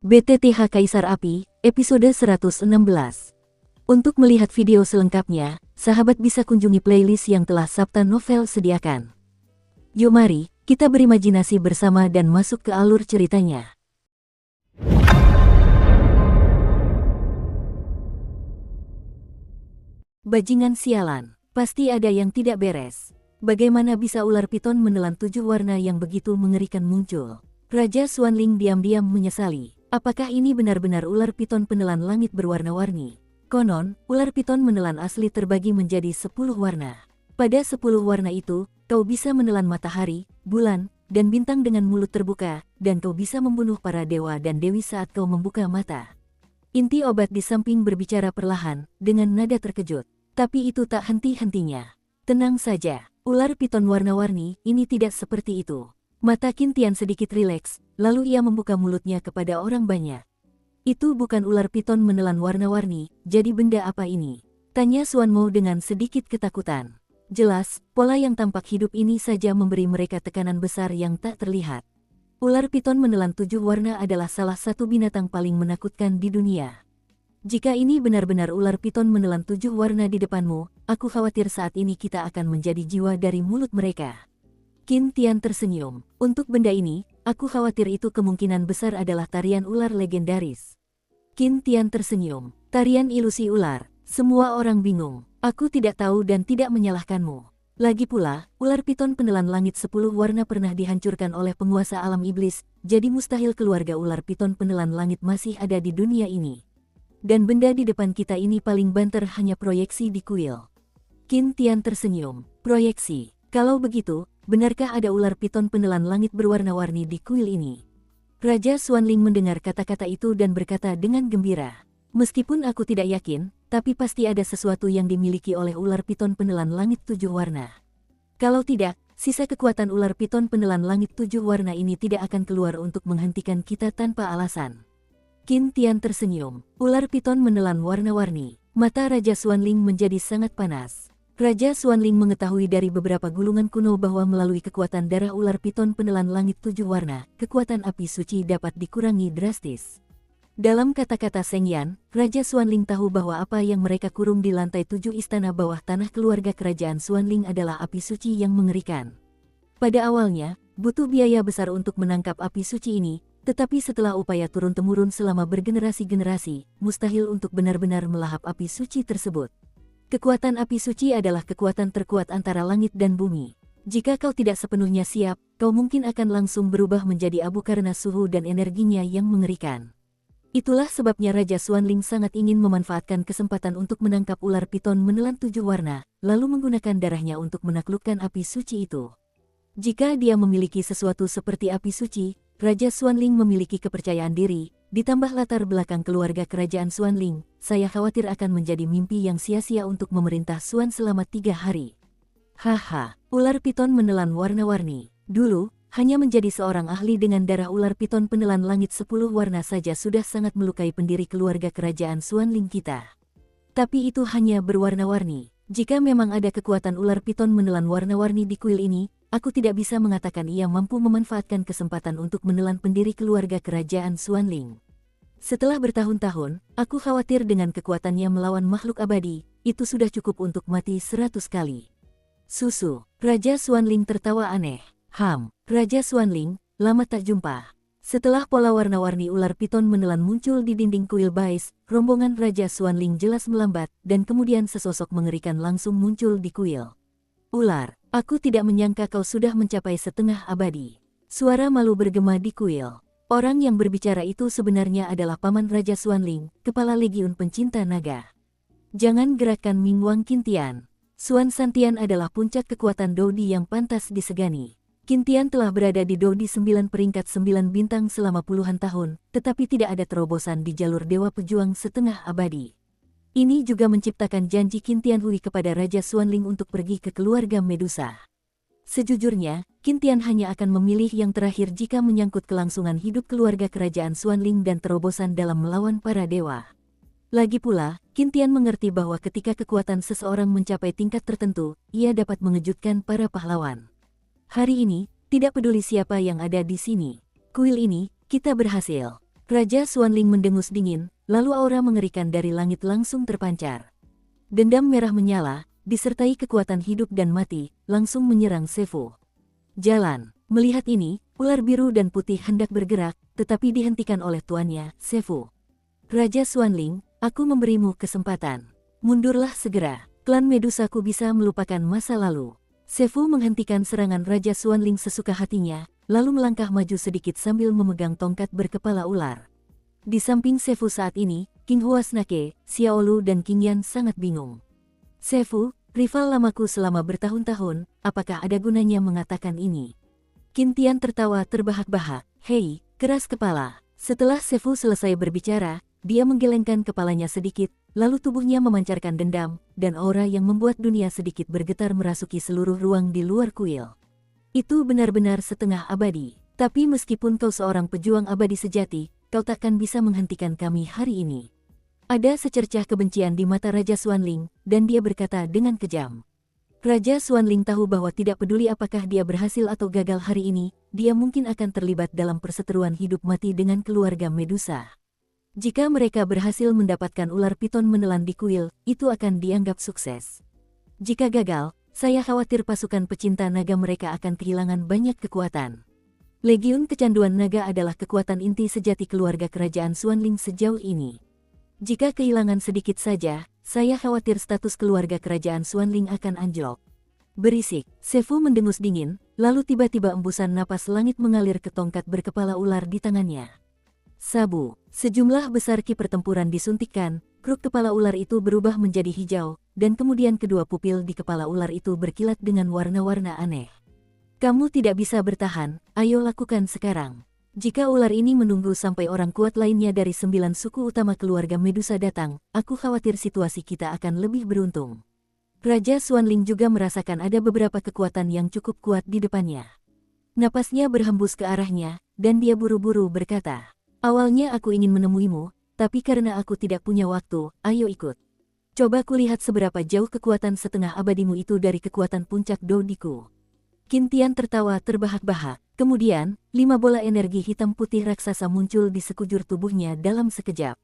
BTTH Kaisar Api, episode 116. Untuk melihat video selengkapnya, sahabat bisa kunjungi playlist yang telah Sabta Novel sediakan. Yuk mari, kita berimajinasi bersama dan masuk ke alur ceritanya. Bajingan sialan, pasti ada yang tidak beres. Bagaimana bisa ular piton menelan 7 warna yang begitu mengerikan muncul? Raja Xuanling diam-diam menyesali. Apakah ini benar-benar ular piton penelan langit berwarna-warni? Konon, ular piton menelan asli terbagi menjadi 10 warna. Pada 10 warna itu, kau bisa menelan matahari, bulan, dan bintang dengan mulut terbuka, dan kau bisa membunuh para dewa dan dewi saat kau membuka mata. Inti obat di samping berbicara perlahan, dengan nada terkejut. Tapi itu tak henti-hentinya. Tenang saja, ular piton warna-warni ini tidak seperti itu. Mata Qin Tian sedikit rileks, lalu ia membuka mulutnya kepada orang banyak. Itu bukan ular piton menelan warna-warni, jadi benda apa ini? Tanya Xuan Mo dengan sedikit ketakutan. Jelas, pola yang tampak hidup ini saja memberi mereka tekanan besar yang tak terlihat. Ular piton menelan 7 warna adalah salah satu binatang paling menakutkan di dunia. Jika ini benar-benar ular piton menelan 7 warna di depanmu, aku khawatir saat ini kita akan menjadi jiwa dari mulut mereka. Qin Tian tersenyum. Untuk benda ini, aku khawatir itu kemungkinan besar adalah tarian ular legendaris. Qin Tian tersenyum. Tarian ilusi ular. Semua orang bingung. Aku tidak tahu dan tidak menyalahkanmu. Lagi pula, ular piton penelan langit 10 warna pernah dihancurkan oleh penguasa alam iblis, jadi mustahil keluarga ular piton penelan langit masih ada di dunia ini. Dan benda di depan kita ini paling banter hanya proyeksi di kuil. Qin Tian tersenyum. Proyeksi. Kalau begitu, benarkah ada ular piton penelan langit berwarna-warni di kuil ini? Raja Xuanling mendengar kata-kata itu dan berkata dengan gembira. Meskipun aku tidak yakin, tapi pasti ada sesuatu yang dimiliki oleh ular piton penelan langit 7 warna. Kalau tidak, sisa kekuatan ular piton penelan langit 7 warna ini tidak akan keluar untuk menghentikan kita tanpa alasan. Qin Tian tersenyum. Ular piton menelan warna-warni. Mata Raja Xuanling menjadi sangat panas. Raja Xuanling mengetahui dari beberapa gulungan kuno bahwa melalui kekuatan darah ular piton penelan langit 7 warna, kekuatan api suci dapat dikurangi drastis. Dalam kata-kata Seng Yan, Raja Xuanling tahu bahwa apa yang mereka kurung di lantai 7 istana bawah tanah keluarga kerajaan Xuanling adalah api suci yang mengerikan. Pada awalnya, butuh biaya besar untuk menangkap api suci ini, tetapi setelah upaya turun-temurun selama bergenerasi-generasi, mustahil untuk benar-benar melahap api suci tersebut. Kekuatan api suci adalah kekuatan terkuat antara langit dan bumi. Jika kau tidak sepenuhnya siap, kau mungkin akan langsung berubah menjadi abu karena suhu dan energinya yang mengerikan. Itulah sebabnya Raja Xuanling sangat ingin memanfaatkan kesempatan untuk menangkap ular piton menelan 7 warna, lalu menggunakan darahnya untuk menaklukkan api suci itu. Jika dia memiliki sesuatu seperti api suci, Raja Xuanling memiliki kepercayaan diri. Ditambah latar belakang keluarga kerajaan Xuanling, saya khawatir akan menjadi mimpi yang sia-sia untuk memerintah Xuan selama 3 hari. Haha, ular piton menelan warna-warni. Dulu, hanya menjadi seorang ahli dengan darah ular piton penelan langit 10 warna saja sudah sangat melukai pendiri keluarga kerajaan Xuanling kita. Tapi itu hanya berwarna-warni. Jika memang ada kekuatan ular piton menelan warna-warni di kuil ini, aku tidak bisa mengatakan ia mampu memanfaatkan kesempatan untuk menelan pendiri keluarga kerajaan Xuanling. Setelah bertahun-tahun, aku khawatir dengan kekuatannya melawan makhluk abadi, itu sudah cukup untuk mati 100 kali. Susu, Raja Xuanling tertawa aneh. Raja Xuanling, lama tak jumpa. Setelah pola warna-warni ular piton menelan muncul di dinding kuil Bais, rombongan Raja Xuanling jelas melambat, dan kemudian sesosok mengerikan langsung muncul di kuil. Ular, aku tidak menyangka kau sudah mencapai setengah abadi. Suara malu bergema di kuil. Orang yang berbicara itu sebenarnya adalah paman Raja Xuanling, kepala legiun pencinta naga. Jangan gerakkan Mingwang Qin Tian. Xuan Santian adalah puncak kekuatan Dodi yang pantas disegani. Qin Tian telah berada di Dodi 9 peringkat 9 bintang selama puluhan tahun, tetapi tidak ada terobosan di jalur Dewa Pejuang setengah abadi. Ini juga menciptakan janji Qin Tian Hui kepada Raja Xuanling untuk pergi ke keluarga Medusa. Sejujurnya, Qin Tian hanya akan memilih yang terakhir jika menyangkut kelangsungan hidup keluarga kerajaan Xuanling dan terobosan dalam melawan para dewa. Lagi pula, Qin Tian mengerti bahwa ketika kekuatan seseorang mencapai tingkat tertentu, ia dapat mengejutkan para pahlawan. Hari ini, tidak peduli siapa yang ada di sini. Kuil ini, kita berhasil. Raja Xuanling mendengus dingin, lalu aura mengerikan dari langit langsung terpancar. Dendam merah menyala, disertai kekuatan hidup dan mati, langsung menyerang Sefu. Jalan. Melihat ini, ular biru dan putih hendak bergerak, tetapi dihentikan oleh tuannya, Sefu. Raja Xuanling, aku memberimu kesempatan. Mundurlah segera. Klan Medusaku bisa melupakan masa lalu. Sefu menghentikan serangan Raja Xuanling sesuka hatinya, lalu melangkah maju sedikit sambil memegang tongkat berkepala ular. Di samping Sefu saat ini, King Huasnake, Xiaolu dan King Yan sangat bingung. Sefu, rival lamaku selama bertahun-tahun, apakah ada gunanya mengatakan ini? Qin Tian tertawa terbahak-bahak. Hei, keras kepala. Setelah Sefu selesai berbicara, dia menggelengkan kepalanya sedikit, lalu tubuhnya memancarkan dendam, dan aura yang membuat dunia sedikit bergetar merasuki seluruh ruang di luar kuil. Itu benar-benar setengah abadi. Tapi meskipun kau seorang pejuang abadi sejati, kau takkan bisa menghentikan kami hari ini. Ada secercah kebencian di mata Raja Xuanling, dan dia berkata dengan kejam. Raja Xuanling tahu bahwa tidak peduli apakah dia berhasil atau gagal hari ini, dia mungkin akan terlibat dalam perseteruan hidup mati dengan keluarga Medusa. Jika mereka berhasil mendapatkan ular piton menelan di kuil, itu akan dianggap sukses. Jika gagal, saya khawatir pasukan pecinta naga mereka akan kehilangan banyak kekuatan. Legiun Kecanduan Naga adalah kekuatan inti sejati keluarga kerajaan Xuanling sejauh ini. Jika kehilangan sedikit saja, saya khawatir status keluarga kerajaan Xuanling akan anjlok. Berisik, Sefu mendengus dingin, lalu tiba-tiba embusan napas langit mengalir ke tongkat berkepala ular di tangannya. Sabu, sejumlah besar ki pertempuran disuntikkan, kruk kepala ular itu berubah menjadi hijau, dan kemudian kedua pupil di kepala ular itu berkilat dengan warna-warna aneh. Kamu tidak bisa bertahan, ayo lakukan sekarang. Jika ular ini menunggu sampai orang kuat lainnya dari 9 suku utama keluarga Medusa datang, aku khawatir situasi kita akan lebih beruntung. Raja Xuanling juga merasakan ada beberapa kekuatan yang cukup kuat di depannya. Napasnya berhembus ke arahnya, dan dia buru-buru berkata, awalnya aku ingin menemuimu, tapi karena aku tidak punya waktu, ayo ikut. Coba kulihat seberapa jauh kekuatan setengah abadimu itu dari kekuatan puncak Dodiku. Qin Tian tertawa terbahak-bahak. Kemudian, 5 bola energi hitam putih raksasa muncul di sekujur tubuhnya dalam sekejap.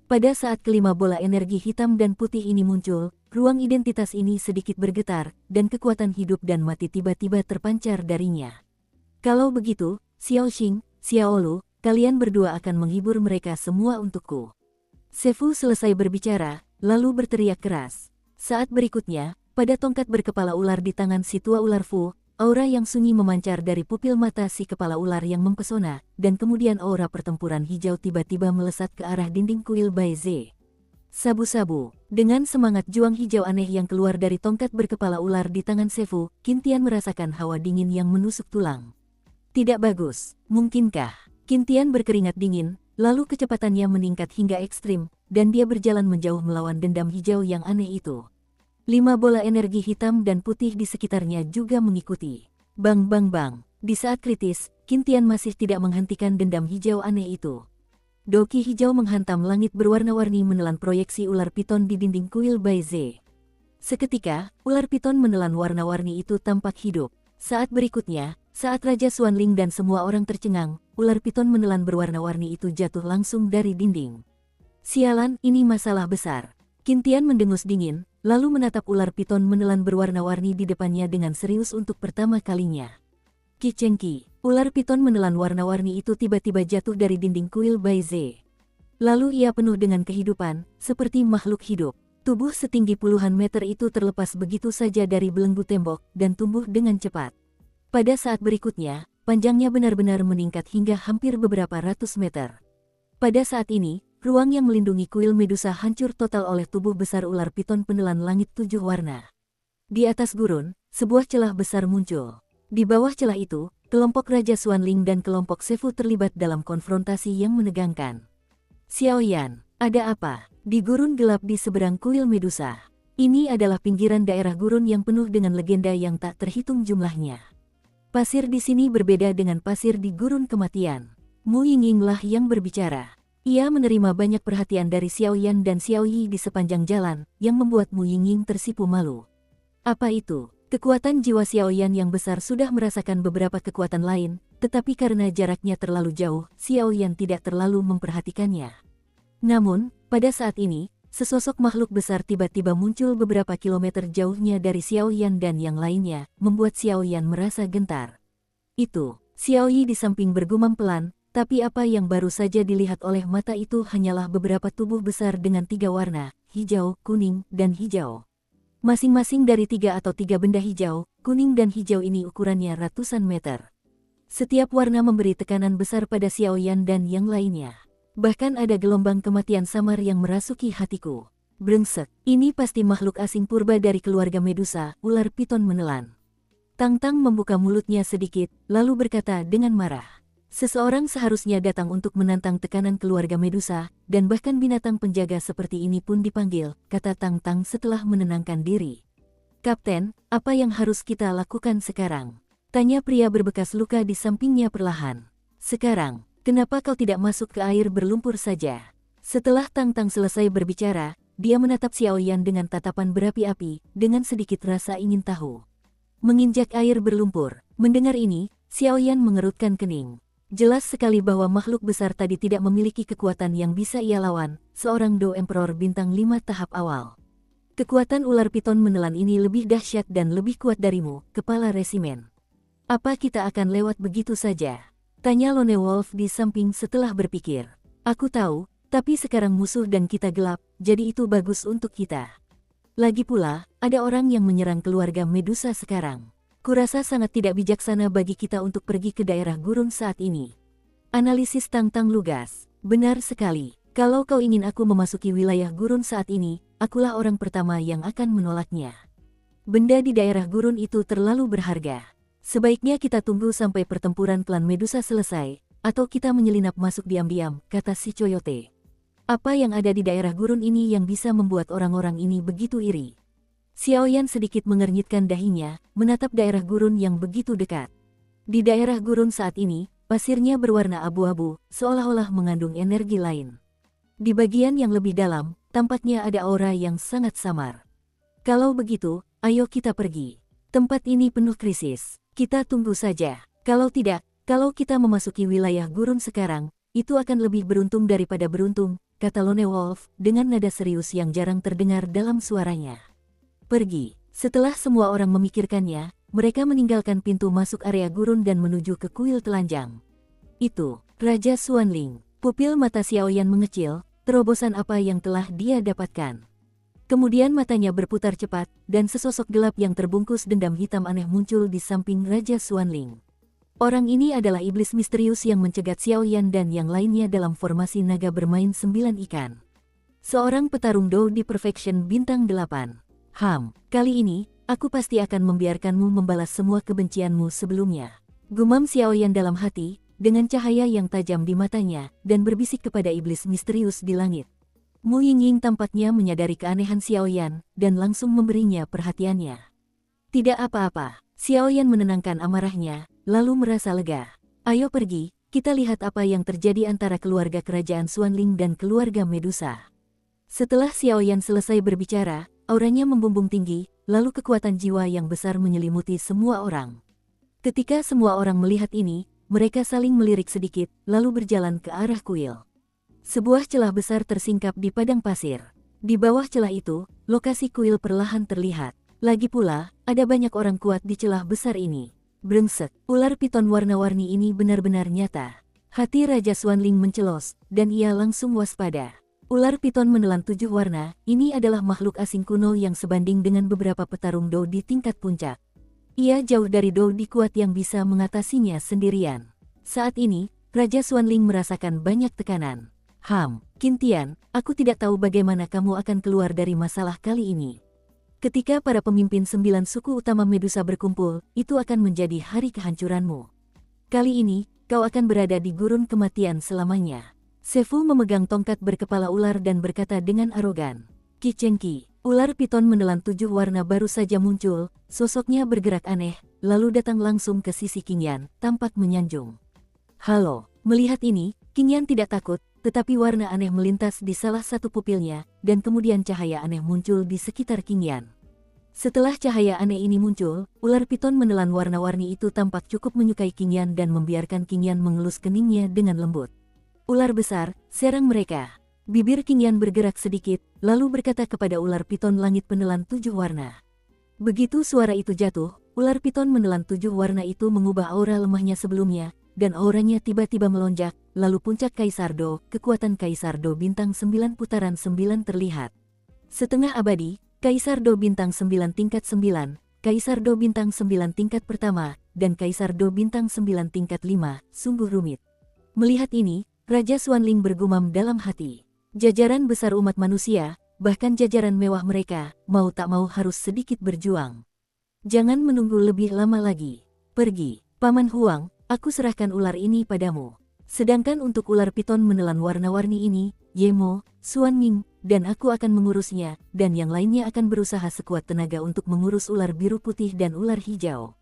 Pada saat kelima bola energi hitam dan putih ini muncul, ruang identitas ini sedikit bergetar, dan kekuatan hidup dan mati tiba-tiba terpancar darinya. Kalau begitu, Xiaoxing, Xiaolu, kalian berdua akan menghibur mereka semua untukku. Sefu selesai berbicara, lalu berteriak keras. Saat berikutnya, pada tongkat berkepala ular di tangan si tua ular Fu, aura yang sunyi memancar dari pupil mata si kepala ular yang mempesona, dan kemudian aura pertempuran hijau tiba-tiba melesat ke arah dinding kuil Baize. Sabu-sabu, dengan semangat juang hijau aneh yang keluar dari tongkat berkepala ular di tangan Sefu, Qin Tian merasakan hawa dingin yang menusuk tulang. Tidak bagus, mungkinkah? Qin Tian berkeringat dingin, lalu kecepatannya meningkat hingga ekstrim, dan dia berjalan menjauh melawan dendam hijau yang aneh itu. 5 bola energi hitam dan putih di sekitarnya juga mengikuti. Bang bang bang, di saat kritis, Qin Tian masih tidak menghentikan dendam hijau aneh itu. Doki hijau menghantam langit berwarna-warni menelan proyeksi ular piton di dinding kuil Baize. Seketika, ular piton menelan warna-warni itu tampak hidup. Saat berikutnya, saat Raja Xuanling dan semua orang tercengang, ular piton menelan berwarna-warni itu jatuh langsung dari dinding. Sialan, ini masalah besar. Qin Tian mendengus dingin, lalu menatap ular piton menelan berwarna-warni di depannya dengan serius untuk pertama kalinya. Qi Chengqi, ular piton menelan warna-warni itu tiba-tiba jatuh dari dinding kuil Baize. Lalu ia penuh dengan kehidupan, seperti makhluk hidup. Tubuh setinggi puluhan meter itu terlepas begitu saja dari belenggu tembok dan tumbuh dengan cepat. Pada saat berikutnya, panjangnya benar-benar meningkat hingga hampir beberapa ratus meter. Pada saat ini, ruang yang melindungi kuil Medusa hancur total oleh tubuh besar ular piton penelan langit 7 warna. Di atas gurun, sebuah celah besar muncul. Di bawah celah itu, kelompok Raja Xuanling dan kelompok Sefu terlibat dalam konfrontasi yang menegangkan. Xiaoyan, ada apa? Di gurun gelap di seberang kuil Medusa. Ini adalah pinggiran daerah gurun yang penuh dengan legenda yang tak terhitung jumlahnya. Pasir di sini berbeda dengan pasir di gurun kematian. Mu Yingying lah yang berbicara. Ia menerima banyak perhatian dari Xiaoyan dan Xiaoyi di sepanjang jalan, yang membuat Mu Yingying tersipu malu. Apa itu? Kekuatan jiwa Xiaoyan yang besar sudah merasakan beberapa kekuatan lain, tetapi karena jaraknya terlalu jauh, Xiao Yan tidak terlalu memperhatikannya. Namun, pada saat ini, sesosok makhluk besar tiba-tiba muncul beberapa kilometer jauhnya dari Xiao Yan dan yang lainnya, membuat Xiao Yan merasa gentar. Itu, Xiao Yi di samping bergumam pelan, tapi apa yang baru saja dilihat oleh mata itu hanyalah beberapa tubuh besar dengan 3 warna, hijau, kuning, dan hijau. Masing-masing dari 3 atau 3 benda hijau, kuning dan hijau ini ukurannya ratusan meter. Setiap warna memberi tekanan besar pada Xiao Yan dan yang lainnya. Bahkan ada gelombang kematian samar yang merasuki hatiku. Brengsek, ini pasti makhluk asing purba dari keluarga Medusa, ular piton menelan. Tang Tang membuka mulutnya sedikit, lalu berkata dengan marah. Seseorang seharusnya datang untuk menantang tekanan keluarga Medusa, dan bahkan binatang penjaga seperti ini pun dipanggil, kata Tang Tang setelah menenangkan diri. Kapten, apa yang harus kita lakukan sekarang? Tanya pria berbekas luka di sampingnya perlahan. Sekarang, kenapa kau tidak masuk ke air berlumpur saja? Setelah Tang Tang selesai berbicara, dia menatap Xiao Yan dengan tatapan berapi-api, dengan sedikit rasa ingin tahu. Menginjak air berlumpur. Mendengar ini, Xiao Yan mengerutkan kening. Jelas sekali bahwa makhluk besar tadi tidak memiliki kekuatan yang bisa ia lawan, seorang Do Emperor bintang 5 tahap awal. Kekuatan ular piton menelan ini lebih dahsyat dan lebih kuat darimu, kepala resimen. Apa kita akan lewat begitu saja? Tanya Lone Wolf di samping setelah berpikir. Aku tahu, tapi sekarang musuh dan kita gelap, jadi itu bagus untuk kita. Lagi pula, ada orang yang menyerang keluarga Medusa sekarang. Kurasa sangat tidak bijaksana bagi kita untuk pergi ke daerah gurun saat ini. Analisis Tang Tang lugas. Benar sekali. Kalau kau ingin aku memasuki wilayah gurun saat ini, akulah orang pertama yang akan menolaknya. Benda di daerah gurun itu terlalu berharga. Sebaiknya kita tunggu sampai pertempuran klan Medusa selesai, atau kita menyelinap masuk diam-diam, kata si Coyote. Apa yang ada di daerah gurun ini yang bisa membuat orang-orang ini begitu iri? Xiao Yan sedikit mengernyitkan dahinya, menatap daerah gurun yang begitu dekat. Di daerah gurun saat ini, pasirnya berwarna abu-abu, seolah-olah mengandung energi lain. Di bagian yang lebih dalam, tampaknya ada aura yang sangat samar. Kalau begitu, ayo kita pergi. Tempat ini penuh krisis. Kita tunggu saja. Kalau tidak, kalau kita memasuki wilayah gurun sekarang, itu akan lebih beruntung daripada beruntung, kata Lone Wolf, dengan nada serius yang jarang terdengar dalam suaranya. Pergi. Setelah semua orang memikirkannya, mereka meninggalkan pintu masuk area gurun dan menuju ke kuil telanjang. Itu, Raja Xuanling. Pupil mata Xiao Yan mengecil, terobosan apa yang telah dia dapatkan. Kemudian matanya berputar cepat, dan sesosok gelap yang terbungkus dendam hitam aneh muncul di samping Raja Xuanling. Orang ini adalah iblis misterius yang mencegat Xiao Yan dan yang lainnya dalam formasi naga bermain 9 ikan. Seorang petarung Do di Perfection bintang 8. Kali ini, aku pasti akan membiarkanmu membalas semua kebencianmu sebelumnya. Gumam Xiao Yan dalam hati, dengan cahaya yang tajam di matanya, dan berbisik kepada iblis misterius di langit. Mu Yingying tampaknya menyadari keanehan Xiao Yan, dan langsung memberinya perhatiannya. Tidak apa-apa, Xiao Yan menenangkan amarahnya, lalu merasa lega. Ayo pergi, kita lihat apa yang terjadi antara keluarga kerajaan Xuanling dan keluarga Medusa. Setelah Xiao Yan selesai berbicara, auranya membumbung tinggi, lalu kekuatan jiwa yang besar menyelimuti semua orang. Ketika semua orang melihat ini, mereka saling melirik sedikit, lalu berjalan ke arah kuil. Sebuah celah besar tersingkap di padang pasir. Di bawah celah itu, lokasi kuil perlahan terlihat. Lagi pula, ada banyak orang kuat di celah besar ini. Brengsek, ular piton warna-warni ini benar-benar nyata. Hati Raja Xuanling mencelos, dan ia langsung waspada. Ular piton menelan 7 warna, ini adalah makhluk asing kuno yang sebanding dengan beberapa petarung Do di tingkat puncak. Ia jauh dari Do di kuat yang bisa mengatasinya sendirian. Saat ini, Raja Xuanling merasakan banyak tekanan. Qintian, aku tidak tahu bagaimana kamu akan keluar dari masalah kali ini. Ketika para pemimpin 9 suku utama Medusa berkumpul, itu akan menjadi hari kehancuranmu. Kali ini, kau akan berada di gurun kematian selamanya. Sefu memegang tongkat berkepala ular dan berkata dengan arogan. Qi Chengqi, ular piton menelan 7 warna baru saja muncul, sosoknya bergerak aneh, lalu datang langsung ke sisi Qingyan, tampak menyanjung. Halo, melihat ini, Qingyan tidak takut, tetapi warna aneh melintas di salah satu pupilnya, dan kemudian cahaya aneh muncul di sekitar Qingyan. Setelah cahaya aneh ini muncul, ular piton menelan warna-warni itu tampak cukup menyukai Qing Yan dan membiarkan Qing Yan mengelus keningnya dengan lembut. Ular besar, serang mereka. Bibir Qing Yan bergerak sedikit, lalu berkata kepada ular piton langit penelan 7 warna. Begitu suara itu jatuh, ular piton menelan 7 warna itu mengubah aura lemahnya sebelumnya, dan auranya tiba-tiba melonjak, lalu puncak Kaisar Do, kekuatan Kaisar Do bintang 9 putaran 9 terlihat. Setengah abadi, Kaisar Do bintang 9 tingkat 9, Kaisar Do bintang 9 tingkat pertama, dan Kaisar Do bintang 9 tingkat 5, sungguh rumit. Melihat ini, Raja Xuanling bergumam dalam hati. Jajaran besar umat manusia, bahkan jajaran mewah mereka, mau tak mau harus sedikit berjuang. Jangan menunggu lebih lama lagi. Pergi, Paman Huang, aku serahkan ular ini padamu. Sedangkan untuk ular piton menelan warna-warni ini, Yemo, Xuanming, dan aku akan mengurusnya, dan yang lainnya akan berusaha sekuat tenaga untuk mengurus ular biru putih dan ular hijau.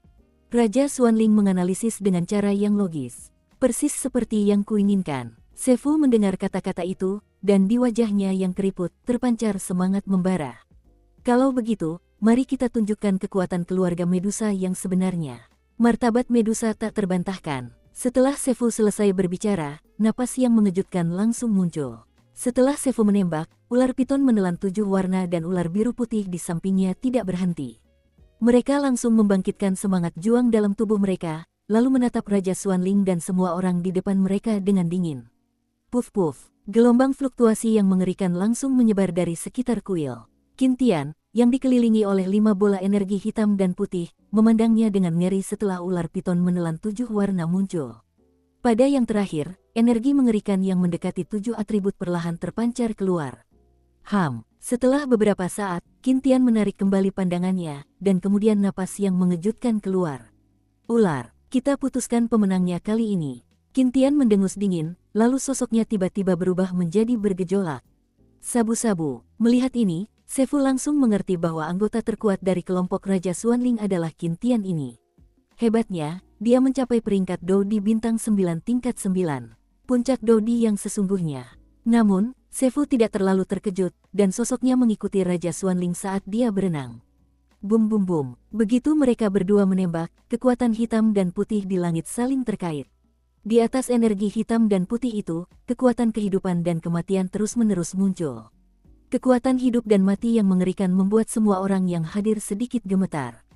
Raja Xuanling menganalisis dengan cara yang logis. Persis seperti yang kuinginkan. Sefu mendengar kata-kata itu, dan di wajahnya yang keriput terpancar semangat membara. Kalau begitu, mari kita tunjukkan kekuatan keluarga Medusa yang sebenarnya. Martabat Medusa tak terbantahkan. Setelah Sefu selesai berbicara, napas yang mengejutkan langsung muncul. Setelah Sefu menembak, ular piton menelan 7 warna dan ular biru putih di sampingnya tidak berhenti. Mereka langsung membangkitkan semangat juang dalam tubuh mereka, lalu menatap Raja Xuanling dan semua orang di depan mereka dengan dingin. Puf-puf, gelombang fluktuasi yang mengerikan langsung menyebar dari sekitar kuil. Qin Tian, yang dikelilingi oleh 5 bola energi hitam dan putih, memandangnya dengan ngeri setelah ular piton menelan 7 warna muncul. Pada yang terakhir, energi mengerikan yang mendekati 7 atribut perlahan terpancar keluar. Setelah beberapa saat, Qin Tian menarik kembali pandangannya, dan kemudian napas yang mengejutkan keluar. Ular, kita putuskan pemenangnya kali ini. Qin Tian mendengus dingin, lalu sosoknya tiba-tiba berubah menjadi bergejolak. Sabu-sabu, melihat ini, Sefu langsung mengerti bahwa anggota terkuat dari kelompok Raja Xuanling adalah Qin Tian ini. Hebatnya, dia mencapai peringkat Dodi bintang 9 tingkat 9. Puncak Dodi yang sesungguhnya. Namun, Sefu tidak terlalu terkejut, dan sosoknya mengikuti Raja Xuanling saat dia berenang. Bum bum bum, begitu mereka berdua menembak, kekuatan hitam dan putih di langit saling terkait. Di atas energi hitam dan putih itu, kekuatan kehidupan dan kematian terus-menerus muncul. Kekuatan hidup dan mati yang mengerikan membuat semua orang yang hadir sedikit gemetar.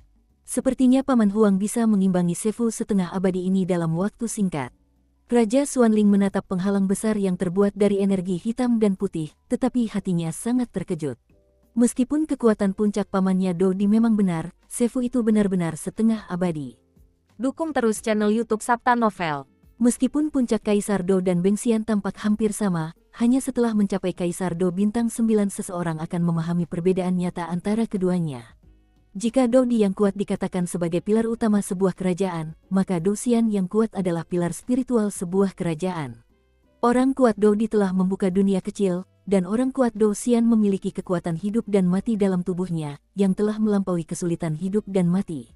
Sepertinya Paman Huang bisa mengimbangi Sefu setengah abadi ini dalam waktu singkat. Raja Xuanling menatap penghalang besar yang terbuat dari energi hitam dan putih, tetapi hatinya sangat terkejut. Meskipun kekuatan puncak pamannya Dodi memang benar, Sefu itu benar-benar setengah abadi. Dukung terus channel YouTube Sabta Novel. Meskipun puncak Kaisar Do dan Bengxian tampak hampir sama, hanya setelah mencapai Kaisar Do bintang 9 seseorang akan memahami perbedaan nyata antara keduanya. Jika Dodi yang kuat dikatakan sebagai pilar utama sebuah kerajaan, maka Dosian yang kuat adalah pilar spiritual sebuah kerajaan. Orang kuat Dodi telah membuka dunia kecil, dan orang kuat Dosian memiliki kekuatan hidup dan mati dalam tubuhnya, yang telah melampaui kesulitan hidup dan mati.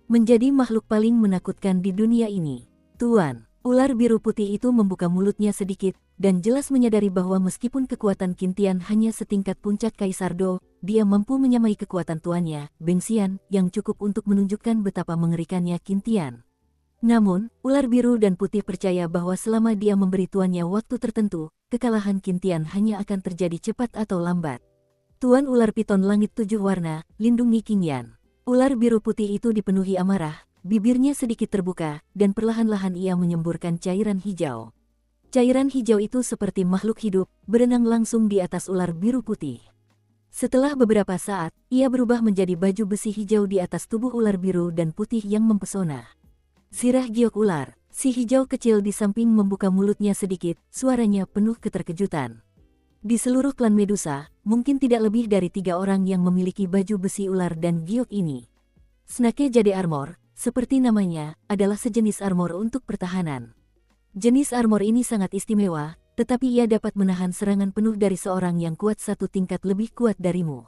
Menjadi makhluk paling menakutkan di dunia ini. Tuan, ular biru putih itu membuka mulutnya sedikit, dan jelas menyadari bahwa meskipun kekuatan Qin Tian hanya setingkat puncak Kaisar Do, dia mampu menyamai kekuatan tuannya, Bengxian, yang cukup untuk menunjukkan betapa mengerikannya Qin Tian. Namun, ular biru dan putih percaya bahwa selama dia memberi tuannya waktu tertentu, kekalahan Qin Tian hanya akan terjadi cepat atau lambat. Tuan ular piton langit 7 warna, lindungi Qing Yan. Ular biru putih itu dipenuhi amarah, bibirnya sedikit terbuka, dan perlahan-lahan ia menyemburkan cairan hijau. Cairan hijau itu seperti makhluk hidup, berenang langsung di atas ular biru putih. Setelah beberapa saat, ia berubah menjadi baju besi hijau di atas tubuh ular biru dan putih yang mempesona. Zirah giok ular, si hijau kecil di samping membuka mulutnya sedikit, suaranya penuh keterkejutan. Di seluruh klan Medusa, mungkin tidak lebih dari 3 orang yang memiliki baju besi ular dan giok ini. Snake Jade Armor, seperti namanya, adalah sejenis armor untuk pertahanan. Jenis armor ini sangat istimewa, tetapi ia dapat menahan serangan penuh dari seorang yang kuat 1 tingkat lebih kuat darimu.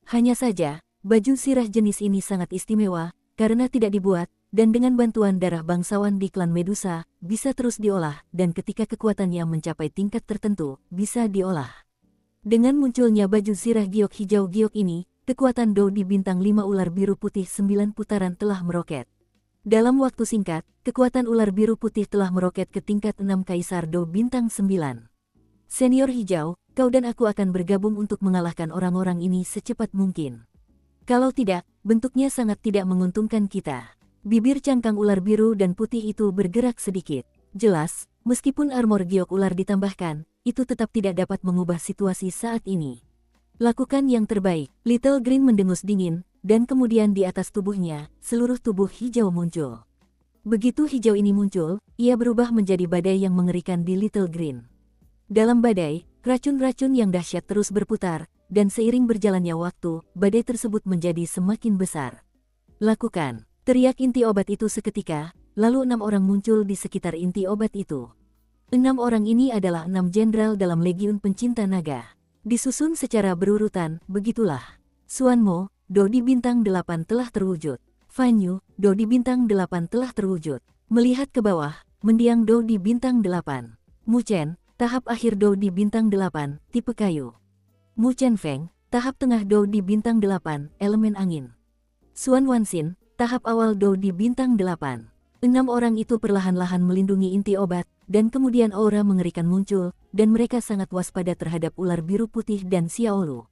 Hanya saja, baju sirah jenis ini sangat istimewa, karena tidak dibuat, dan dengan bantuan darah bangsawan di klan Medusa, bisa terus diolah, dan ketika kekuatannya mencapai tingkat tertentu, bisa diolah. Dengan munculnya baju sirah giok hijau giok ini, kekuatan Dou di bintang 5 ular biru putih 9 putaran telah meroket. Dalam waktu singkat, kekuatan ular biru putih telah meroket ke tingkat 6 Kaisar Dou bintang 9. Senior hijau, kau dan aku akan bergabung untuk mengalahkan orang-orang ini secepat mungkin. Kalau tidak, bentuknya sangat tidak menguntungkan kita. Bibir cangkang ular biru dan putih itu bergerak sedikit. Jelas, meskipun armor giok ular ditambahkan, itu tetap tidak dapat mengubah situasi saat ini. Lakukan yang terbaik. Little Green mendengus dingin, dan kemudian di atas tubuhnya, seluruh tubuh hijau muncul. Begitu hijau ini muncul, ia berubah menjadi badai yang mengerikan di Little Green. Dalam badai, racun-racun yang dahsyat terus berputar, dan seiring berjalannya waktu, badai tersebut menjadi semakin besar. Lakukan, teriak inti obat itu seketika, lalu 6 orang muncul di sekitar inti obat itu. 6 orang ini adalah 6 jenderal dalam Legiun Pencinta Naga. Disusun secara berurutan, begitulah. Suanmo, Dou di bintang 8 telah terwujud. Fanyu, Dou di bintang 8 telah terwujud. Melihat ke bawah, mendiang Dou di bintang 8. Muchen, tahap akhir Dou di bintang 8, tipe kayu. Muchen Feng, tahap tengah Dou di bintang 8, elemen angin. Suan Wanxin, tahap awal Dou di bintang 8. 6 orang itu perlahan-lahan melindungi inti obat, dan kemudian aura mengerikan muncul, dan mereka sangat waspada terhadap ular biru putih dan Xiaolu.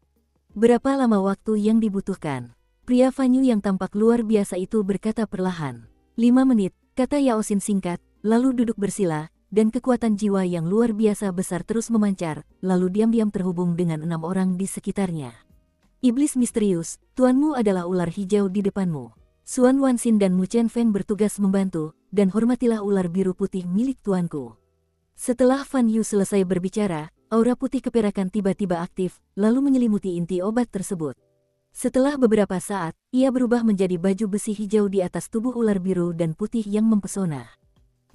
Berapa lama waktu yang dibutuhkan? Pria Fanyu yang tampak luar biasa itu berkata perlahan. 5 menit, kata Yaosin singkat, lalu duduk bersila, dan kekuatan jiwa yang luar biasa besar terus memancar, lalu diam-diam terhubung dengan 6 orang di sekitarnya. Iblis misterius, tuanmu adalah ular hijau di depanmu. Suan Wanxin dan Muchen Feng bertugas membantu, dan hormatilah ular biru putih milik tuanku. Setelah Fan Yu selesai berbicara, aura putih keperakan tiba-tiba aktif, lalu menyelimuti inti obat tersebut. Setelah beberapa saat, ia berubah menjadi baju besi hijau di atas tubuh ular biru dan putih yang mempesona.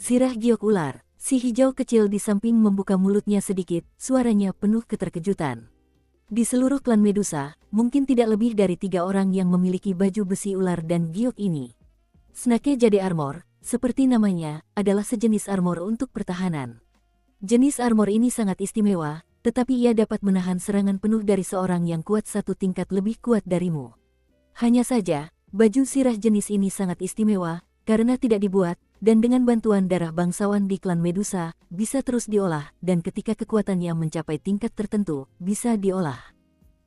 Sirah giok ular. Si hijau kecil di samping membuka mulutnya sedikit, suaranya penuh keterkejutan. Di seluruh klan Medusa, mungkin tidak lebih dari 3 orang yang memiliki baju besi ular dan giok ini. Snake Jade Armor, seperti namanya, adalah sejenis armor untuk pertahanan. Jenis armor ini sangat istimewa, tetapi ia dapat menahan serangan penuh dari seorang yang kuat 1 tingkat lebih kuat darimu. Hanya saja, baju sirah jenis ini sangat istimewa, karena tidak dibuat, dan dengan bantuan darah bangsawan di klan Medusa, bisa terus diolah, dan ketika kekuatannya mencapai tingkat tertentu, bisa diolah.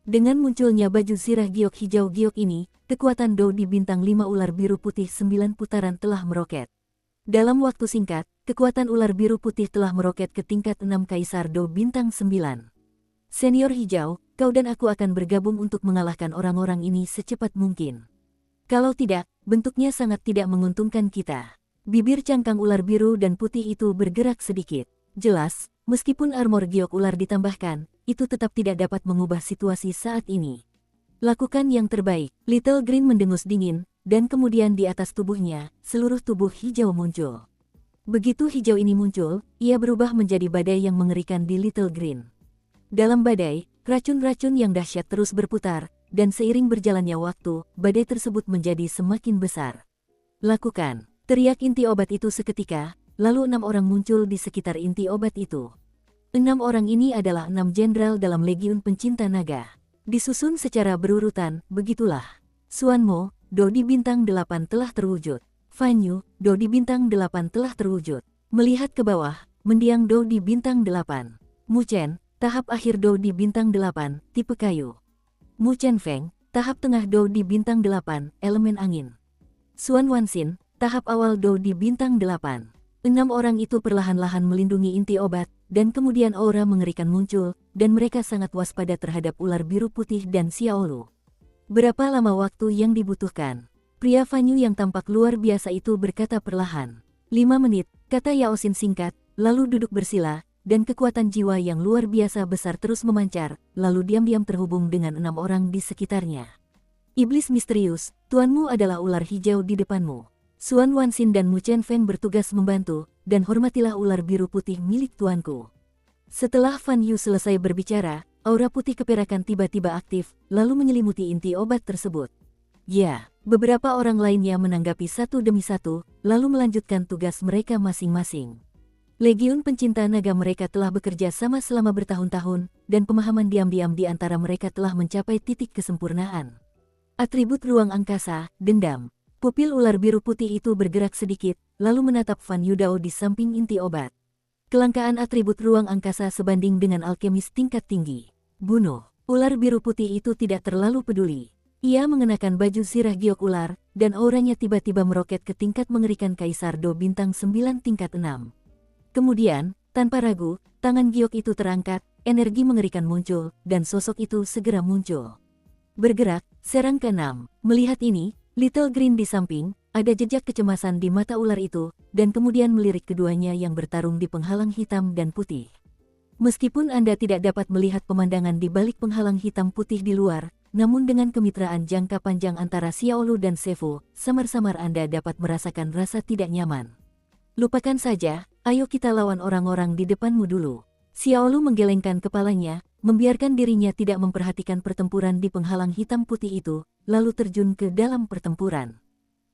Dengan munculnya baju sirah giok hijau giok ini, kekuatan Dou di bintang 5 ular biru putih 9 putaran telah meroket. Dalam waktu singkat, kekuatan ular biru putih telah meroket ke tingkat 6 Kaisar Dou bintang 9. Senior hijau, kau dan aku akan bergabung untuk mengalahkan orang-orang ini secepat mungkin. Kalau tidak, bentuknya sangat tidak menguntungkan kita. Bibir cangkang ular biru dan putih itu bergerak sedikit. Jelas, meskipun armor giok ular ditambahkan, itu tetap tidak dapat mengubah situasi saat ini. Lakukan yang terbaik. Little Green mendengus dingin, dan kemudian di atas tubuhnya, seluruh tubuh hijau muncul. Begitu hijau ini muncul, ia berubah menjadi badai yang mengerikan di Little Green. Dalam badai, racun-racun yang dahsyat terus berputar, dan seiring berjalannya waktu, badai tersebut menjadi semakin besar. Lakukan. Teriak inti obat itu seketika, lalu 6 orang muncul di sekitar inti obat itu. 6 orang ini adalah 6 jenderal dalam Legiun Pencinta Naga. Disusun secara berurutan, begitulah. Suanmo, Dou di bintang 8 telah terwujud. Fanyu, Dou di bintang 8 telah terwujud. Melihat ke bawah, mendiang Dou di bintang 8. Muchen, tahap akhir Dou di bintang 8, tipe kayu. Muchen Feng, tahap tengah Dou di bintang 8, elemen angin. Suan Wanxin, tahap awal Dou di bintang 8. 6 orang itu perlahan-lahan melindungi inti obat, dan kemudian aura mengerikan muncul, dan mereka sangat waspada terhadap ular biru putih dan Xiaolu. Berapa lama waktu yang dibutuhkan? Pria Fanyu yang tampak luar biasa itu berkata perlahan. 5 menit, kata Yaosin singkat, lalu duduk bersila, dan kekuatan jiwa yang luar biasa besar terus memancar, lalu diam-diam terhubung dengan 6 orang di sekitarnya. Iblis misterius, tuanmu adalah ular hijau di depanmu. Suan Wanxin dan Muchen Feng bertugas membantu, dan hormatilah ular biru putih milik tuanku. Setelah Fan Yu selesai berbicara, aura putih keperakan tiba-tiba aktif, lalu menyelimuti inti obat tersebut. Ya, beberapa orang lainnya menanggapi satu demi satu, lalu melanjutkan tugas mereka masing-masing. Legiun Pencinta Naga mereka telah bekerja sama selama bertahun-tahun, dan pemahaman diam-diam di antara mereka telah mencapai titik kesempurnaan. Atribut ruang angkasa, dendam. Pupil ular biru putih itu bergerak sedikit, lalu menatap Fan Yudao di samping inti obat. Kelangkaan atribut ruang angkasa sebanding dengan alkemis tingkat tinggi. Bunuh. Ular biru putih itu tidak terlalu peduli. Ia mengenakan baju sirah giok ular, dan auranya tiba-tiba meroket ke tingkat mengerikan Kaisar Do bintang 9 tingkat 6. Kemudian, tanpa ragu, tangan giok itu terangkat, energi mengerikan muncul, dan sosok itu segera muncul. Bergerak, serang ke-6. Melihat ini, Little Green di samping, ada jejak kecemasan di mata ular itu, dan kemudian melirik keduanya yang bertarung di penghalang hitam dan putih. Meskipun Anda tidak dapat melihat pemandangan di balik penghalang hitam putih di luar, namun dengan kemitraan jangka panjang antara Xiaolu dan Sefu, samar-samar Anda dapat merasakan rasa tidak nyaman. Lupakan saja, ayo kita lawan orang-orang di depanmu dulu. Xiaolu menggelengkan kepalanya, membiarkan dirinya tidak memperhatikan pertempuran di penghalang hitam putih itu, lalu terjun ke dalam pertempuran.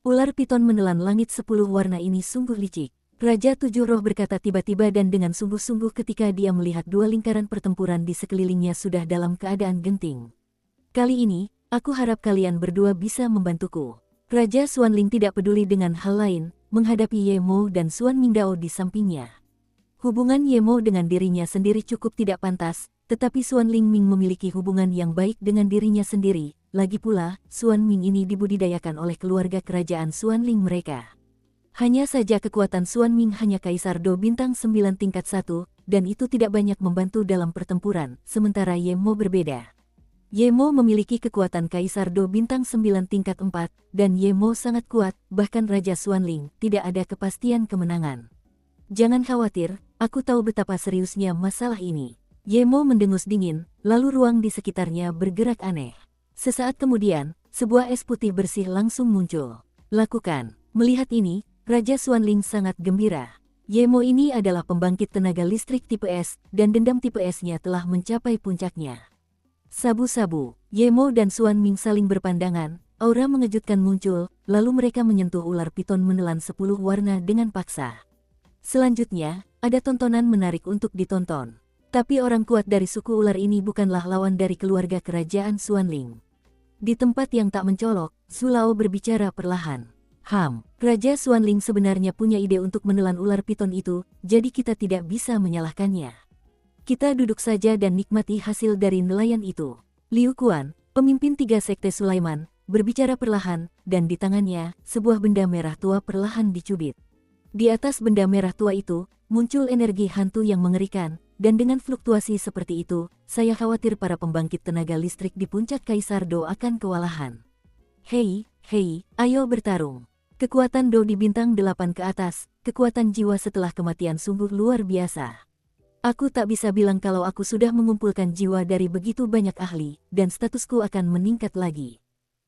Ular piton menelan langit 10 warna ini sungguh licik. Raja Tujuh Roh berkata tiba-tiba dan dengan sungguh-sungguh ketika dia melihat dua lingkaran pertempuran di sekelilingnya sudah dalam keadaan genting. Kali ini, aku harap kalian berdua bisa membantuku. Raja Xuanling tidak peduli dengan hal lain, menghadapi Ye Mo dan Xuan Mingdao di sampingnya. Hubungan Ye Mo dengan dirinya sendiri cukup tidak pantas, tetapi Xuan Lingming memiliki hubungan yang baik dengan dirinya sendiri. Lagi pula, Xuan Ming ini dibudidayakan oleh keluarga kerajaan Xuan Ling mereka. Hanya saja kekuatan Xuan Ming hanya Kaisar Do bintang 9 tingkat 1, dan itu tidak banyak membantu dalam pertempuran, sementara Ye Mo berbeda. Ye Mo memiliki kekuatan Kaisar Do bintang 9 tingkat 4, dan Ye Mo sangat kuat, bahkan Raja Xuan Ling tidak ada kepastian kemenangan. Jangan khawatir, aku tahu betapa seriusnya masalah ini. Ye Mo mendengus dingin, lalu ruang di sekitarnya bergerak aneh. Sesaat kemudian, sebuah es putih bersih langsung muncul. Lakukan. Melihat ini, Raja Xuanling sangat gembira. Ye Mo ini adalah pembangkit tenaga listrik tipe S, dan dendam tipe S-nya telah mencapai puncaknya. Sabu-sabu, Ye Mo dan Xuan Ming saling berpandangan, aura mengejutkan muncul, lalu mereka menyentuh ular piton menelan 10 warna dengan paksa. Selanjutnya, ada tontonan menarik untuk ditonton. Tapi orang kuat dari suku ular ini bukanlah lawan dari keluarga kerajaan Xuanling. Di tempat yang tak mencolok, Zulao berbicara perlahan. Raja Xuanling sebenarnya punya ide untuk menelan ular piton itu, jadi kita tidak bisa menyalahkannya. Kita duduk saja dan nikmati hasil dari nelayan itu. Liu Kuan, pemimpin 3 sekte Sulaiman, berbicara perlahan, dan di tangannya, sebuah benda merah tua perlahan dicubit. Di atas benda merah tua itu, muncul energi hantu yang mengerikan, dan dengan fluktuasi seperti itu, saya khawatir para pembangkit tenaga listrik di puncak Kaisar Do akan kewalahan. Hei, ayo bertarung. Kekuatan Do di bintang 8 ke atas, kekuatan jiwa setelah kematian sungguh luar biasa. Aku tak bisa bilang kalau aku sudah mengumpulkan jiwa dari begitu banyak ahli, dan statusku akan meningkat lagi.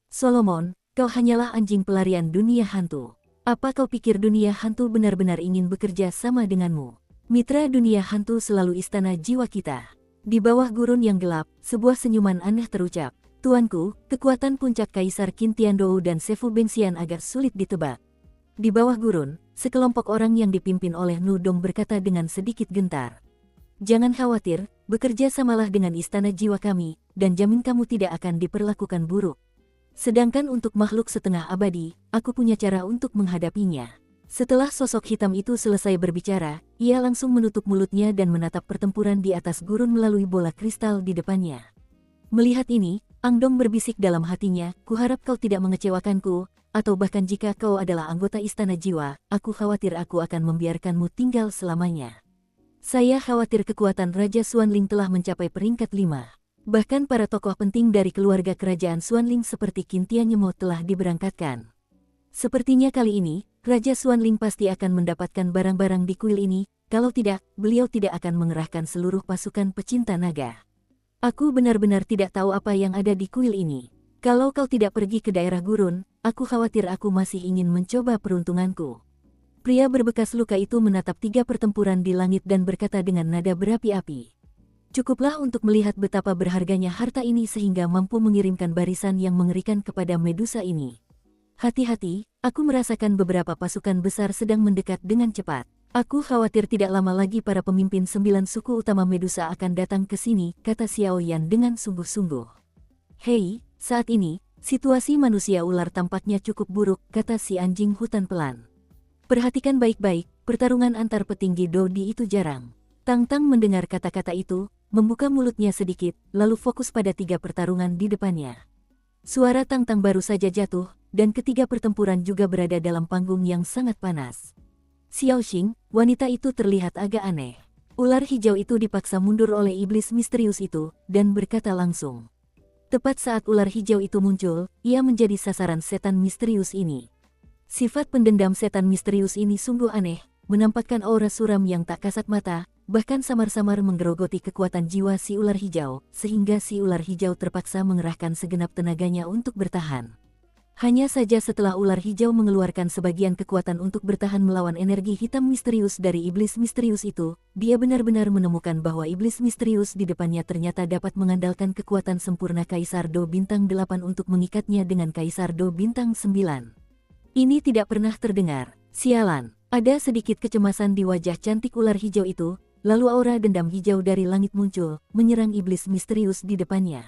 Solomon, kau hanyalah anjing pelarian dunia hantu. Apa kau pikir dunia hantu benar-benar ingin bekerja sama denganmu? Mitra dunia hantu selalu istana jiwa kita. Di bawah gurun yang gelap, sebuah senyuman aneh terucap. Tuanku, kekuatan puncak Kaisar Qin Tiandou dan Sefu Bengxian agak sulit ditebak. Di bawah gurun, sekelompok orang yang dipimpin oleh Nudong berkata dengan sedikit gentar. Jangan khawatir, bekerja samalah dengan istana jiwa kami, dan jamin kamu tidak akan diperlakukan buruk. Sedangkan untuk makhluk setengah abadi, aku punya cara untuk menghadapinya. Setelah sosok hitam itu selesai berbicara, ia langsung menutup mulutnya dan menatap pertempuran di atas gurun melalui bola kristal di depannya. Melihat ini, Angdong berbisik dalam hatinya, kuharap kau tidak mengecewakanku, atau bahkan jika kau adalah anggota istana jiwa, aku khawatir aku akan membiarkanmu tinggal selamanya. Saya khawatir kekuatan Raja Xuanling telah mencapai peringkat 5. Bahkan para tokoh penting dari keluarga kerajaan Xuanling seperti Qin Tianyemo telah diberangkatkan. Sepertinya kali ini, Raja Xuanling pasti akan mendapatkan barang-barang di kuil ini, kalau tidak, beliau tidak akan mengerahkan seluruh pasukan pecinta naga. Aku benar-benar tidak tahu apa yang ada di kuil ini. Kalau kau tidak pergi ke daerah gurun, aku khawatir aku masih ingin mencoba peruntunganku. Pria berbekas luka itu menatap 3 pertempuran di langit dan berkata dengan nada berapi-api. Cukuplah untuk melihat betapa berharganya harta ini sehingga mampu mengirimkan barisan yang mengerikan kepada Medusa ini. Hati-hati, aku merasakan beberapa pasukan besar sedang mendekat dengan cepat. Aku khawatir tidak lama lagi para pemimpin 9 suku utama Medusa akan datang ke sini, kata Xiao Yan dengan sungguh-sungguh. Hei, saat ini, Situasi manusia ular tampaknya cukup buruk, kata si anjing hutan pelan. Perhatikan baik-baik, pertarungan antar petinggi Dodi itu jarang. Tang Tang mendengar kata-kata itu, membuka mulutnya sedikit, lalu fokus pada 3 pertarungan di depannya. Suara Tang Tang baru saja jatuh, dan ketiga pertempuran juga berada dalam panggung yang sangat panas. Xiao Xing, wanita itu terlihat agak aneh. Ular hijau itu dipaksa mundur oleh iblis misterius itu, dan berkata langsung. Tepat saat ular hijau itu muncul, ia menjadi sasaran setan misterius ini. Sifat pendendam setan misterius ini sungguh aneh, menampakkan aura suram yang tak kasat mata, bahkan samar-samar menggerogoti kekuatan jiwa si ular hijau, sehingga si ular hijau terpaksa mengerahkan segenap tenaganya untuk bertahan. Hanya saja setelah ular hijau mengeluarkan sebagian kekuatan untuk bertahan melawan energi hitam misterius dari iblis misterius itu, dia benar-benar menemukan bahwa iblis misterius di depannya ternyata dapat mengandalkan kekuatan sempurna Kaisar Do Bintang 8 untuk mengikatnya dengan Kaisar Do Bintang 9. Ini tidak pernah terdengar. Sialan, ada sedikit kecemasan di wajah cantik ular hijau itu, lalu aura dendam hijau dari langit muncul, menyerang iblis misterius di depannya.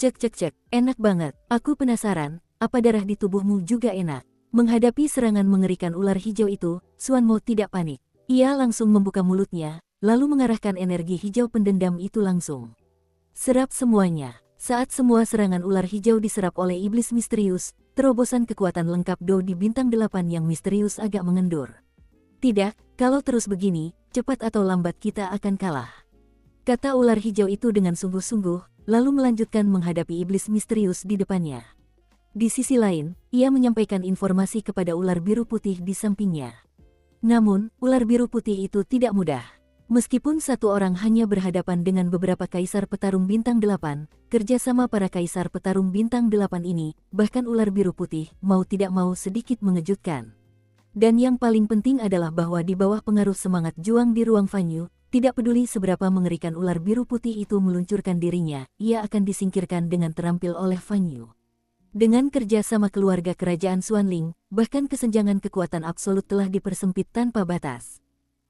Cek, enak banget, aku penasaran. Apa darah di tubuhmu juga enak? Menghadapi serangan mengerikan ular hijau itu, Xuan Mo tidak panik. Ia langsung membuka mulutnya, lalu mengarahkan energi hijau pendendam itu langsung. Serap semuanya. Saat semua serangan ular hijau diserap oleh iblis misterius, terobosan kekuatan lengkap Do di bintang 8 yang misterius agak mengendur. Tidak, kalau terus begini, cepat atau lambat kita akan kalah. Kata ular hijau itu dengan sungguh-sungguh, lalu melanjutkan menghadapi iblis misterius di depannya. Di sisi lain, ia menyampaikan informasi kepada ular biru putih di sampingnya. Namun, ular biru putih itu tidak mudah. Meskipun satu orang hanya berhadapan dengan beberapa kaisar petarung bintang 8, kerjasama para kaisar petarung bintang 8 ini, bahkan ular biru putih, mau tidak mau sedikit mengejutkan. Dan yang paling penting adalah bahwa di bawah pengaruh semangat juang di ruang Fanyu, tidak peduli seberapa mengerikan ular biru putih itu meluncurkan dirinya, ia akan disingkirkan dengan terampil oleh Fanyu. Dengan kerja sama keluarga kerajaan Xuanling, bahkan kesenjangan kekuatan absolut telah dipersempit tanpa batas.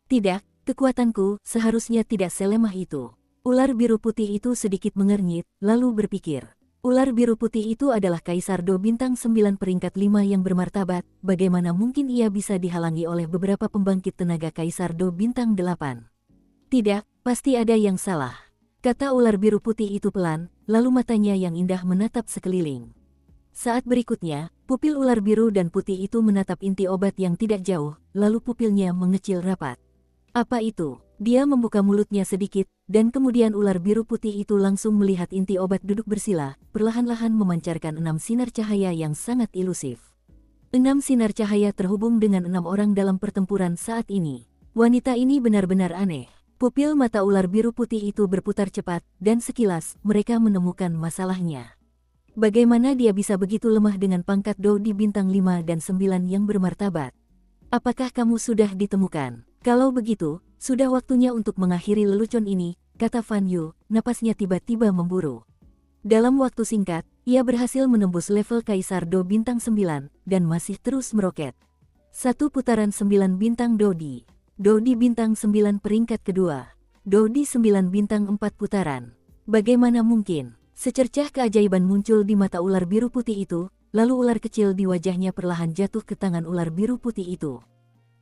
Tidak, kekuatanku seharusnya tidak selemah itu. Ular biru putih itu sedikit mengernyit, lalu berpikir. Ular biru putih itu adalah Kaisar Do Bintang 9 peringkat 5 yang bermartabat, bagaimana mungkin ia bisa dihalangi oleh beberapa pembangkit tenaga Kaisar Do Bintang 8? Tidak, pasti ada yang salah. Kata ular biru putih itu pelan, lalu matanya yang indah menatap sekeliling. Saat berikutnya, pupil ular biru dan putih itu menatap inti obat yang tidak jauh, lalu pupilnya mengecil rapat. Apa itu? Dia membuka mulutnya sedikit, dan kemudian ular biru putih itu langsung melihat inti obat duduk bersila, perlahan-lahan memancarkan 6 sinar cahaya yang sangat ilusif. 6 sinar cahaya terhubung dengan 6 orang dalam pertempuran saat ini. Wanita ini benar-benar aneh. Pupil mata ular biru putih itu berputar cepat, dan sekilas, mereka menemukan masalahnya. Bagaimana dia bisa begitu lemah dengan pangkat Do di bintang 5 dan 9 yang bermartabat? Apakah kamu sudah ditemukan? Kalau begitu, sudah waktunya untuk mengakhiri lelucon ini, kata Fan Yu, napasnya tiba-tiba memburu. Dalam waktu singkat, ia berhasil menembus level Kaisar Do bintang 9, dan masih terus meroket. Satu putaran 9 bintang Dodi. Dodi bintang 9 peringkat kedua. Dodi 9 bintang 4 putaran. Bagaimana mungkin? Secercah keajaiban muncul di mata ular biru putih itu, lalu ular kecil di wajahnya perlahan jatuh ke tangan ular biru putih itu.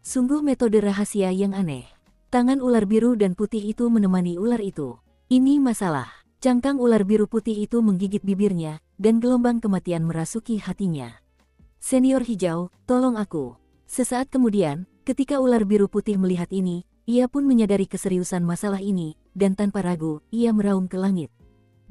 Sungguh metode rahasia yang aneh. Tangan ular biru dan putih itu menemani ular itu. Ini masalah. Cangkang ular biru putih itu menggigit bibirnya, dan gelombang kematian merasuki hatinya. Senior hijau, tolong aku. Sesaat kemudian, ketika ular biru putih melihat ini, ia pun menyadari keseriusan masalah ini, dan tanpa ragu, ia meraung ke langit.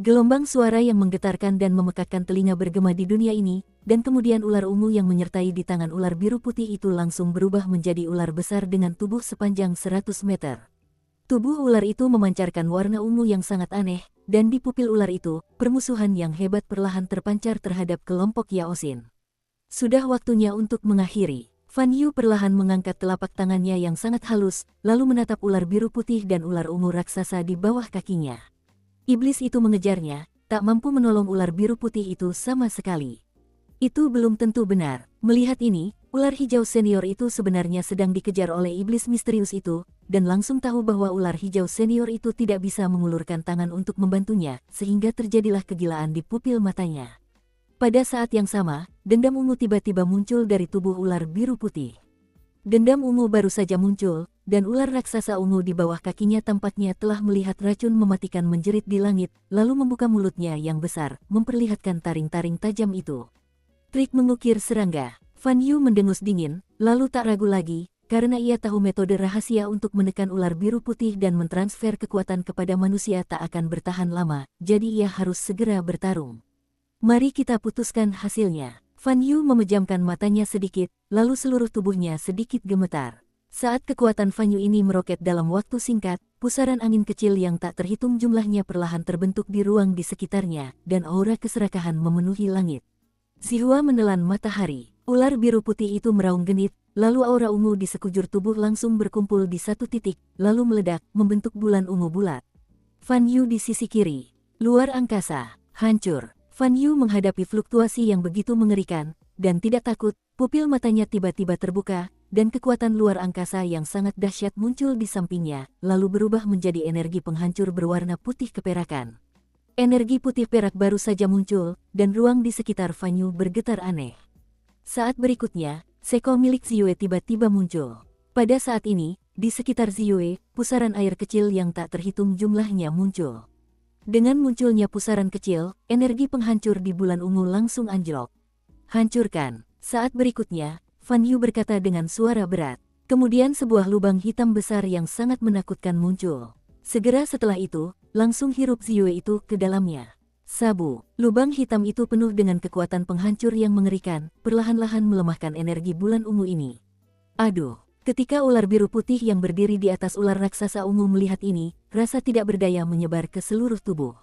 Gelombang suara yang menggetarkan dan memekakkan telinga bergema di dunia ini, dan kemudian ular ungu yang menyertai di tangan ular biru putih itu langsung berubah menjadi ular besar dengan tubuh sepanjang 100 meter. Tubuh ular itu memancarkan warna ungu yang sangat aneh, dan di pupil ular itu, permusuhan yang hebat perlahan terpancar terhadap kelompok Yaosin. Sudah waktunya untuk mengakhiri. Fan Yu perlahan mengangkat telapak tangannya yang sangat halus, lalu menatap ular biru putih dan ular ungu raksasa di bawah kakinya. Iblis itu mengejarnya, tak mampu menolong ular biru putih itu sama sekali. Itu belum tentu benar. Melihat ini, ular hijau senior itu sebenarnya sedang dikejar oleh iblis misterius itu, dan langsung tahu bahwa ular hijau senior itu tidak bisa mengulurkan tangan untuk membantunya, sehingga terjadilah kegilaan di pupil matanya. Pada saat yang sama, dendam ungu tiba-tiba muncul dari tubuh ular biru putih. Dendam ungu baru saja muncul, dan ular raksasa ungu di bawah kakinya tampaknya telah melihat racun mematikan menjerit di langit, lalu membuka mulutnya yang besar, memperlihatkan taring-taring tajam itu. Trik mengukir serangga. Fan Yu mendengus dingin, lalu tak ragu lagi, karena ia tahu metode rahasia untuk menekan ular biru putih dan mentransfer kekuatan kepada manusia tak akan bertahan lama, jadi ia harus segera bertarung. Mari kita putuskan hasilnya. Fan Yu memejamkan matanya sedikit, lalu seluruh tubuhnya sedikit gemetar. Saat kekuatan Fan Yu ini meroket dalam waktu singkat, pusaran angin kecil yang tak terhitung jumlahnya perlahan terbentuk di ruang di sekitarnya, dan aura keserakahan memenuhi langit. Xihua menelan matahari. Ular biru putih itu meraung genit, lalu aura ungu di sekujur tubuh langsung berkumpul di satu titik, lalu meledak, membentuk bulan ungu bulat. Fan Yu di sisi kiri. Luar angkasa. Hancur. Fan Yu menghadapi fluktuasi yang begitu mengerikan, dan tidak takut, pupil matanya tiba-tiba terbuka, dan kekuatan luar angkasa yang sangat dahsyat muncul di sampingnya, lalu berubah menjadi energi penghancur berwarna putih keperakan. Energi putih perak baru saja muncul, dan ruang di sekitar Fan Yu bergetar aneh. Saat berikutnya, Seko milik Ziyue tiba-tiba muncul. Pada saat ini, di sekitar Ziyue, pusaran air kecil yang tak terhitung jumlahnya muncul. Dengan munculnya pusaran kecil, energi penghancur di bulan ungu langsung anjlok. Hancurkan. Saat berikutnya, Fan Yu berkata dengan suara berat. Kemudian sebuah lubang hitam besar yang sangat menakutkan muncul. Segera setelah itu, langsung hirup Ziyue itu ke dalamnya. Sabu, lubang hitam itu penuh dengan kekuatan penghancur yang mengerikan, perlahan-lahan melemahkan energi bulan ungu ini. Aduh, ketika ular biru putih yang berdiri di atas ular raksasa ungu melihat ini, rasa tidak berdaya menyebar ke seluruh tubuh.